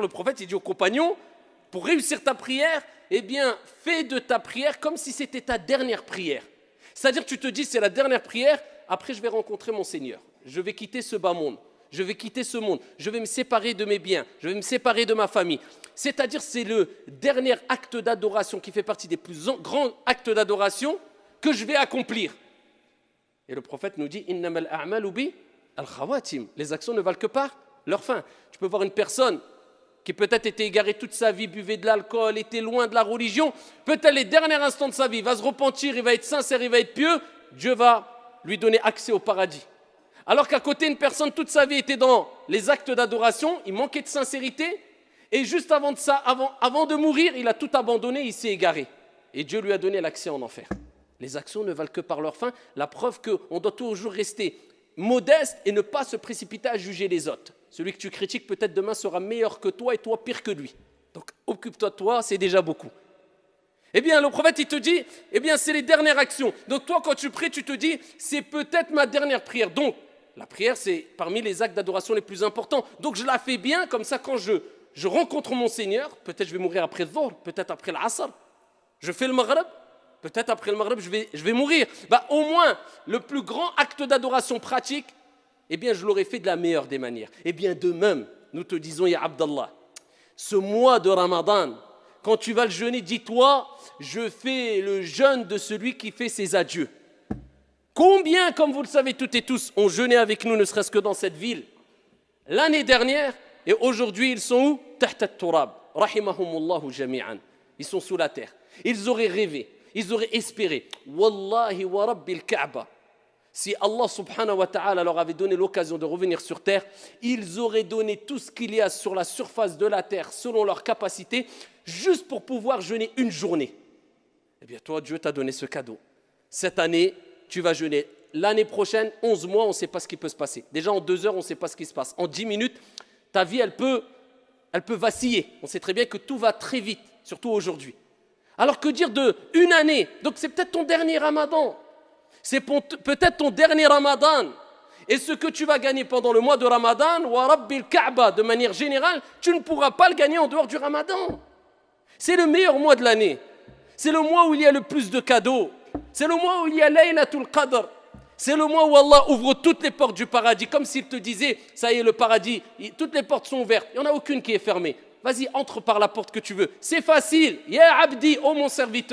Le prophète, il dit aux compagnons, pour réussir ta prière, eh bien, fais de ta prière comme si c'était ta dernière prière. C'est-à-dire, tu te dis, c'est la dernière prière, après je vais rencontrer mon Seigneur. Je vais quitter ce bas monde, je vais quitter ce monde, je vais me séparer de mes biens, je vais me séparer de ma famille. C'est-à-dire, c'est le dernier acte d'adoration qui fait partie des plus grands actes d'adoration que je vais accomplir. Et le prophète nous dit, innamal a'malu bi al-khawatim. Les actions ne valent que par leur fin. Tu peux voir une personne qui peut-être était égaré toute sa vie, buvait de l'alcool, était loin de la religion, peut-être les derniers instants de sa vie, il va se repentir, il va être sincère, il va être pieux, Dieu va lui donner accès au paradis. Alors qu'à côté, une personne, toute sa vie était dans les actes d'adoration, il manquait de sincérité, et juste avant de mourir, il a tout abandonné, il s'est égaré. Et Dieu lui a donné l'accès en enfer. Les actions ne valent que par leur fin, la preuve qu'on doit toujours rester modeste et ne pas se précipiter à juger les autres. Celui que tu critiques, peut-être demain sera meilleur que toi et toi pire que lui. Donc occupe-toi de toi, c'est déjà beaucoup. Eh bien, le prophète, il te dit, eh bien, c'est les dernières actions. Donc toi, quand tu pries, tu te dis, c'est peut-être ma dernière prière. Donc, la prière, c'est parmi les actes d'adoration les plus importants. Donc je la fais bien, comme ça, quand je rencontre mon Seigneur, peut-être je vais mourir après le Dhuhr, peut-être après l'Asr. Je fais le Maghrib, peut-être après le Maghrib, je vais mourir. Au moins, le plus grand acte d'adoration pratique, eh bien, je l'aurais fait de la meilleure des manières. Eh bien, de même, nous te disons, ya Abdallah, ce mois de Ramadan, quand tu vas le jeûner, dis-toi, je fais le jeûne de celui qui fait ses adieux. Combien, comme vous le savez toutes et tous, ont jeûné avec nous, ne serait-ce que dans cette ville, l'année dernière, et aujourd'hui, ils sont où? Tahta al-turab, rahimahumullahu jami'an. Ils sont sous la terre. Ils auraient rêvé, ils auraient espéré. Wallahi wa rabbil Kaaba. Si Allah subhanahu wa ta'ala leur avait donné l'occasion de revenir sur terre, ils auraient donné tout ce qu'il y a sur la surface de la terre selon leur capacité, juste pour pouvoir jeûner une journée. Eh bien toi, Dieu t'a donné ce cadeau. Cette année, tu vas jeûner. L'année prochaine, 11 mois, on ne sait pas ce qui peut se passer. Déjà en 2 heures, on ne sait pas ce qui se passe. En 10 minutes, ta vie, elle peut vaciller. On sait très bien que tout va très vite, surtout aujourd'hui. Alors que dire de une année? Donc c'est peut-être ton dernier Ramadan. C'est peut-être ton dernier Ramadan. Et ce que tu vas gagner pendant le mois de Ramadan, wa rabbil Kaaba, de manière générale, tu ne pourras pas le gagner en dehors du Ramadan. C'est le meilleur mois de l'année. C'est le mois où il y a le plus de cadeaux. C'est le mois où il y a Laylatul Qadr. C'est le mois où Allah ouvre toutes les portes du paradis, comme s'il te disait, ça y est, le paradis, toutes les portes sont ouvertes. Il n'y en a aucune qui est fermée. Vas-y, entre par la porte que tu veux. C'est facile. Ya abdi, ô mon serviteur.